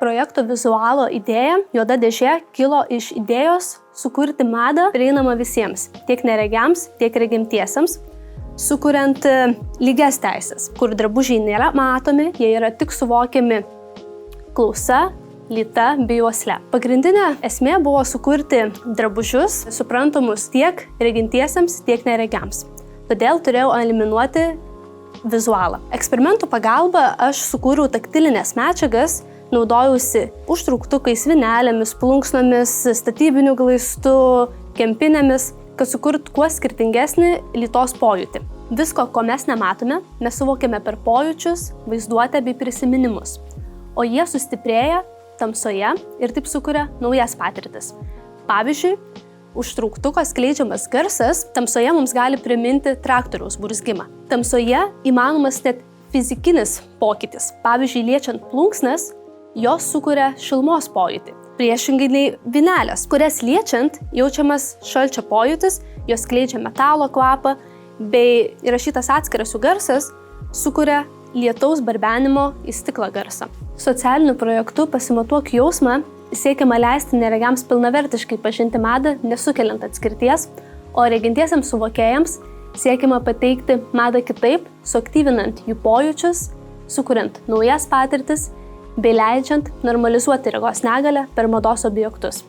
Projekto vizualo idėja Juoda dėžė kilo iš idėjos sukurti madą prieinamą visiems, tiek neregiams, tiek regimtiesiems, sukuriant lygias teisės, kur drabužiai nėra matomi, jie yra tik suvokiami klausa, lyta bei uosle. Pagrindinė esmė buvo sukurti drabužius suprantamus tiek regintiesiems, tiek neregiams. Todėl turėjau eliminuoti vizualą. Eksperimentų pagalba aš sukūriau taktilinės medžiagas, naudojausi užtrauktukais, vinelėmis, plunksnomis, statybiniu glaistu, kempinėmis, kad sukurtų kuo skirtingesnį lytos pojūtį. Visko, ko mes nematome, mes suvokiame per pojūčius, vaizduotę bei prisiminimus, o jie sustiprėja tamsoje ir taip sukuria naujas patirtis. Pavyzdžiui, užtrauktuko skleidžiamas garsas tamsoje mums gali priminti traktoriaus burzgimą. Tamsoje įmanomas net fizikinis pokytis. Pavyzdžiui, liečiant plunksnas, jos sukuria šilumos pojūtį. Priešingai nei vinelės, kurias liečiant jaučiamas šalčio pojūtis, jos skleidžia metalo kvapą, bei įrašytas atskiras jų garsas sukuria lietaus barbenimo į stiklą garsą. Socialiniu projektu Pasimatuok jausmą siekiama leisti neregiams pilnavertiškai pažinti madą, nesukeliant atskirties, o regintiesiems suvokėjams siekiama pateikti madą kitaip, suaktyvinant jų pojūčius, sukuriant naujas patirtis bei leidžiant normalizuoti regos negalią per mados objektus.